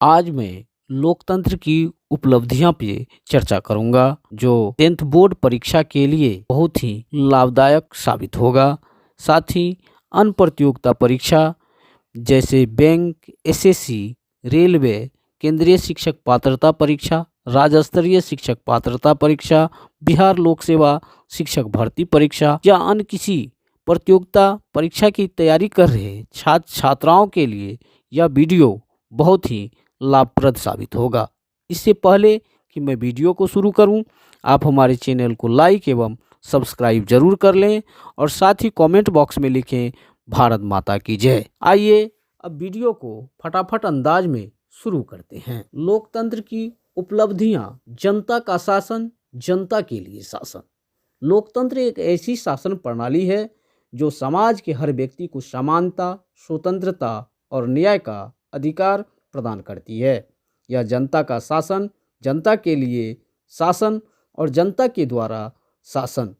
आज मैं लोकतंत्र की उपलब्धियां पे चर्चा करूंगा जो 10th बोर्ड परीक्षा के लिए बहुत ही लाभदायक साबित होगा। साथ ही अन्य प्रतियोगिता परीक्षा जैसे बैंक, एसएससी, रेलवे, केंद्रीय शिक्षक पात्रता परीक्षा, राज्य स्तरीय शिक्षक पात्रता परीक्षा, बिहार लोक सेवा शिक्षक भर्ती परीक्षा या अन्य किसी प्रतियोगिता परीक्षा की तैयारी कर रहे छात्र छात्राओं के लिए यह वीडियो बहुत ही लाभप्रद साबित होगा। इससे पहले कि मैं वीडियो को शुरू करूं, आप हमारे चैनल को लाइक एवं सब्सक्राइब जरूर कर लें और साथ ही कमेंट बॉक्स में लिखें भारत माता की जय। आइए अब वीडियो को फटाफट अंदाज में शुरू करते हैं। लोकतंत्र की उपलब्धियां, जनता का शासन, जनता के लिए शासन। लोकतंत्र एक ऐसी शासन प्रणाली है जो समाज के हर व्यक्ति को समानता, स्वतंत्रता और न्याय का अधिकार प्रदान करती है। यह जनता का शासन, जनता के लिए शासन और जनता के द्वारा शासन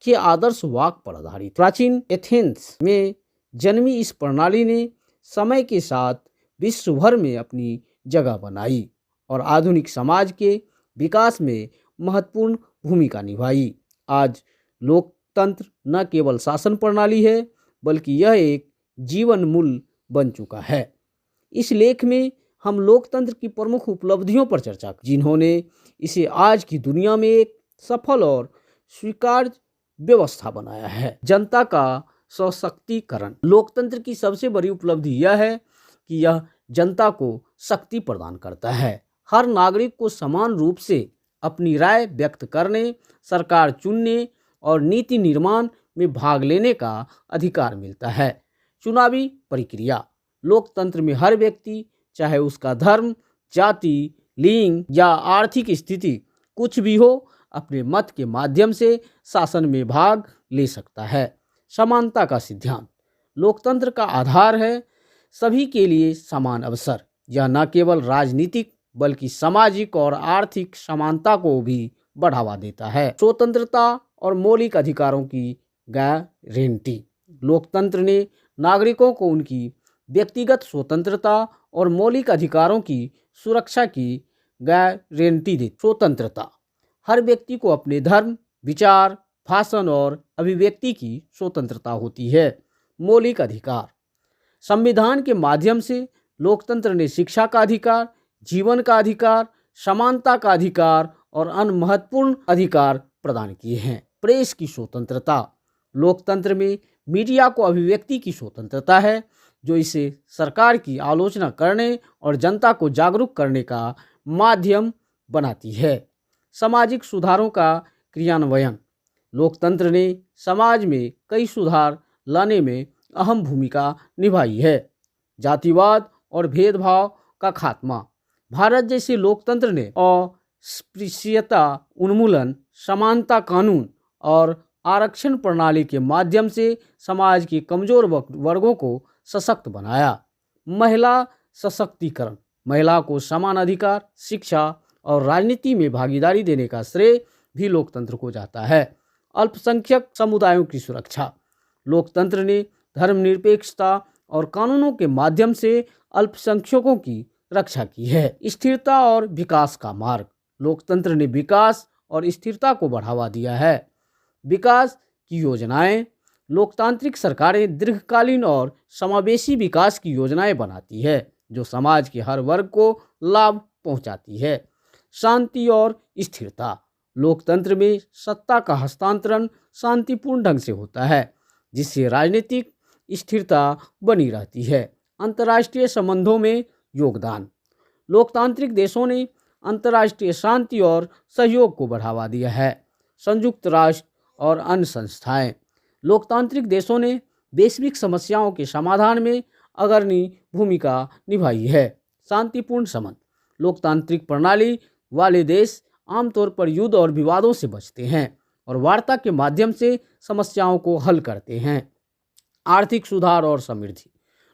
के आदर्श वाक्य पर आधारित। प्राचीन एथेंस में जन्मी इस प्रणाली ने समय के साथ विश्व भर में अपनी जगह बनाई और आधुनिक समाज के विकास में महत्वपूर्ण भूमिका निभाई। आज लोकतंत्र न केवल शासन प्रणाली है बल्कि यह एक जीवन मूल्य बन चुका है। इस लेख में हम लोकतंत्र की प्रमुख उपलब्धियों पर चर्चा जिन्होंने इसे आज की दुनिया में एक सफल और स्वीकार्य व्यवस्था बनाया है। जनता का सशक्तिकरण। लोकतंत्र की सबसे बड़ी उपलब्धि यह है कि यह जनता को शक्ति प्रदान करता है। हर नागरिक को समान रूप से अपनी राय व्यक्त करने, सरकार चुनने और नीति निर्माण में भाग लेने का अधिकार मिलता है। चुनावी प्रक्रिया। लोकतंत्र में हर व्यक्ति, चाहे उसका धर्म, जाति, लिंग या आर्थिक स्थिति कुछ भी हो, अपने मत के माध्यम से शासन में भाग ले सकता है। समानता का सिद्धांत। लोकतंत्र का आधार है सभी के लिए समान अवसर। यह न केवल राजनीतिक बल्कि सामाजिक और आर्थिक समानता को भी बढ़ावा देता है। स्वतंत्रता और मौलिक अधिकारों की गारंटी। लोकतंत्र ने नागरिकों को उनकी व्यक्तिगत स्वतंत्रता और मौलिक अधिकारों की सुरक्षा की गारंटी दी। स्वतंत्रता। हर व्यक्ति को अपने धर्म, विचार, भाषण और अभिव्यक्ति की स्वतंत्रता होती है। मौलिक अधिकार। संविधान के माध्यम से लोकतंत्र ने शिक्षा का अधिकार, जीवन का अधिकार, समानता का अधिकार और अन्य महत्वपूर्ण अधिकार प्रदान किए हैं। प्रेस की स्वतंत्रता। लोकतंत्र में मीडिया को अभिव्यक्ति की स्वतंत्रता है जो इसे सरकार की आलोचना करने और जनता को जागरूक करने का माध्यम बनाती है। सामाजिक सुधारों का क्रियान्वयन। लोकतंत्र ने समाज में कई सुधार लाने में अहम भूमिका निभाई है। जातिवाद और भेदभाव का खात्मा। भारत जैसे लोकतंत्र ने अस्पृश्यता उन्मूलन, समानता कानून और आरक्षण प्रणाली के माध्यम से समाज के कमजोर वर्गों को सशक्त बनाया। महिला सशक्तिकरण। महिला को समान अधिकार, शिक्षा और राजनीति में भागीदारी देने का श्रेय भी लोकतंत्र को जाता है। अल्पसंख्यक समुदायों की सुरक्षा। लोकतंत्र ने धर्मनिरपेक्षता और कानूनों के माध्यम से अल्पसंख्यकों की रक्षा की है। स्थिरता और विकास का मार्ग। लोकतंत्र ने विकास और स्थिरता को बढ़ावा दिया है। विकास की योजनाएं। लोकतांत्रिक सरकारें दीर्घकालीन और समावेशी विकास की योजनाएं बनाती है जो समाज के हर वर्ग को लाभ पहुंचाती है। शांति और स्थिरता। लोकतंत्र में सत्ता का हस्तांतरण शांतिपूर्ण ढंग से होता है जिससे राजनीतिक स्थिरता बनी रहती है। अंतर्राष्ट्रीय संबंधों में योगदान। लोकतांत्रिक देशों ने अंतर्राष्ट्रीय शांति और सहयोग को बढ़ावा दिया है। संयुक्त राष्ट्र और अन्य संस्थाएं। लोकतांत्रिक देशों ने वैश्विक समस्याओं के समाधान में अग्रणी भूमिका निभाई है। शांतिपूर्ण संबंध। लोकतांत्रिक प्रणाली वाले देश आमतौर पर युद्ध और विवादों से बचते हैं और वार्ता के माध्यम से समस्याओं को हल करते हैं। आर्थिक सुधार और समृद्धि।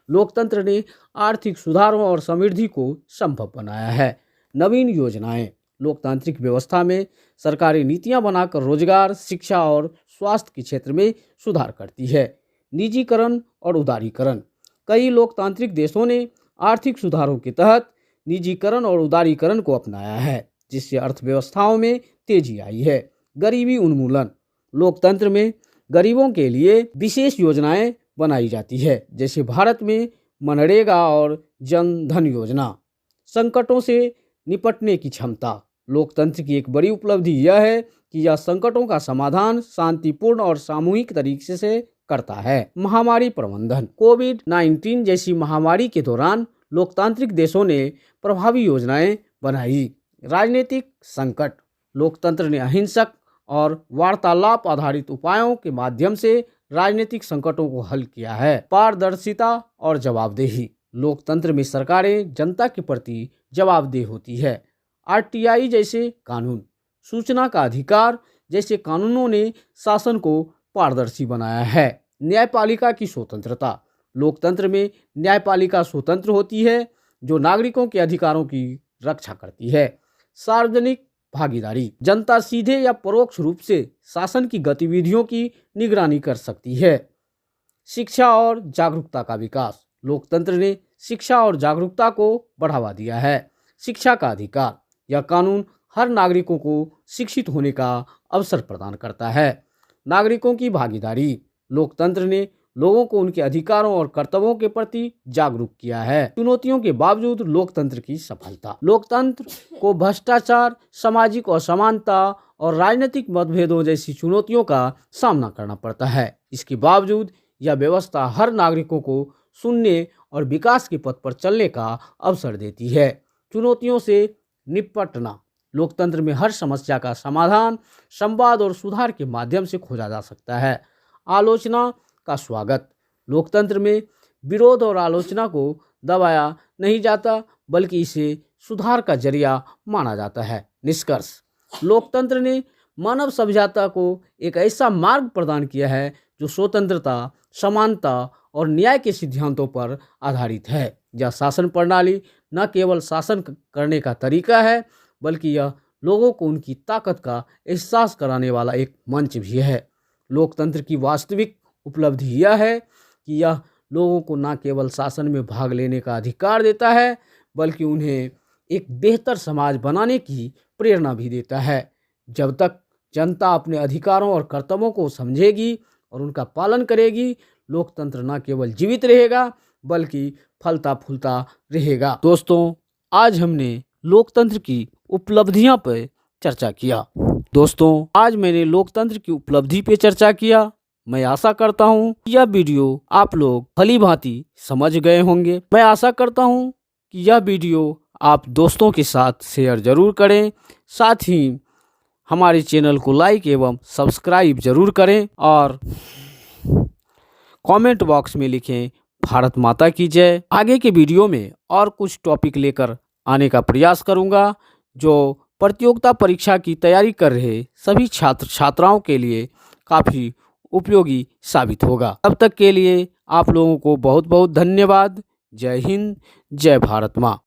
लोकतंत्र ने आर्थिक सुधारों और समृद्धि को संभव बनाया है। नवीन योजनाएं। लोकतांत्रिक व्यवस्था में सरकारी नीतियां बनाकर रोजगार, शिक्षा और स्वास्थ्य के क्षेत्र में सुधार करती है। निजीकरण और उदारीकरण। कई लोकतांत्रिक देशों ने आर्थिक सुधारों के तहत निजीकरण और उदारीकरण को अपनाया है, जिससे अर्थव्यवस्थाओं में तेजी आई है। गरीबी उन्मूलन, लोकतंत्र में गरीबों के लिए विशेष योजनाएं बनाई जाती है, जैसे भारत में मनरेगा और जन धन योजना। संकटों से निपटने की क्षमता, लोकतंत्र की एक बड़ी उपलब्धि यह है कि यह संकटों का समाधान शांतिपूर्ण और सामूहिक तरीके से करता है। महामारी प्रबंधन, कोविड-19 जैसी महामारी के दौरान लोकतांत्रिक देशों ने प्रभावी योजनाएं बनाई। राजनीतिक संकट, लोकतंत्र ने अहिंसक और वार्तालाप आधारित उपायों के माध्यम से राजनीतिक संकटों को हल किया है। पारदर्शिता और जवाबदेही, लोकतंत्र में सरकारें जनता के प्रति जवाबदेह होती है। आरटीआई जैसे कानून, सूचना का अधिकार जैसे कानूनों ने शासन को पारदर्शी बनाया है। न्यायपालिका की स्वतंत्रता, लोकतंत्र में न्यायपालिका स्वतंत्र होती है जो नागरिकों के अधिकारों की रक्षा करती है। सार्वजनिक भागीदारी, जनता सीधे या परोक्ष रूप से शासन की गतिविधियों की निगरानी कर सकती है। शिक्षा और जागरूकता का विकास, लोकतंत्र ने शिक्षा और जागरूकता को बढ़ावा दिया है। शिक्षा का अधिकार, यह कानून हर नागरिकों को शिक्षित होने का अवसर प्रदान करता है। नागरिकों की भागीदारी, लोकतंत्र ने लोगों को उनके अधिकारों और कर्तव्यों के प्रति जागरूक किया है। चुनौतियों के बावजूद लोकतंत्र की सफलता, लोकतंत्र को भ्रष्टाचार, सामाजिक असमानता और राजनीतिक मतभेदों जैसी चुनौतियों का सामना करना पड़ता है। इसके बावजूद यह व्यवस्था हर नागरिकों को सुनने और विकास के पथ पर चलने का अवसर देती है। चुनौतियों से निपटना, लोकतंत्र में हर समस्या का समाधान संवाद और सुधार के माध्यम से खोजा जा सकता है। आलोचना का स्वागत, लोकतंत्र में विरोध और आलोचना को दबाया नहीं जाता बल्कि इसे सुधार का जरिया माना जाता है। निष्कर्ष, लोकतंत्र ने मानव सभ्यता को एक ऐसा मार्ग प्रदान किया है जो स्वतंत्रता, समानता और न्याय के सिद्धांतों पर आधारित है। यह शासन प्रणाली न केवल शासन करने का तरीका है बल्कि यह लोगों को उनकी ताकत का एहसास कराने वाला एक मंच भी है। लोकतंत्र की वास्तविक उपलब्धि यह है कि यह लोगों को न केवल शासन में भाग लेने का अधिकार देता है बल्कि उन्हें एक बेहतर समाज बनाने की प्रेरणा भी देता है। जब तक जनता अपने अधिकारों और कर्तव्यों को समझेगी और उनका पालन करेगी, लोकतंत्र न केवल जीवित रहेगा बल्कि फलता फूलता रहेगा। दोस्तों, आज हमने लोकतंत्र की उपलब्धियां पर चर्चा किया। दोस्तों, आज मैंने लोकतंत्र की उपलब्धि पे चर्चा किया। मैं आशा करता हूं कि यह वीडियो आप लोग भली भांति समझ गए होंगे। मैं आशा करता हूं कि यह वीडियो आप दोस्तों के साथ शेयर जरूर करें। साथ ही हमारे चैनल को लाइक एवं सब्सक्राइब जरूर करें और कमेंट बॉक्स में लिखें भारत माता की जय। आगे के वीडियो में और कुछ टॉपिक लेकर आने का प्रयास करूंगा जो प्रतियोगिता परीक्षा की तैयारी कर रहे सभी छात्र छात्राओं के लिए काफ़ी उपयोगी साबित होगा। तब तक के लिए आप लोगों को बहुत बहुत धन्यवाद। जय हिंद, जय भारत माँ।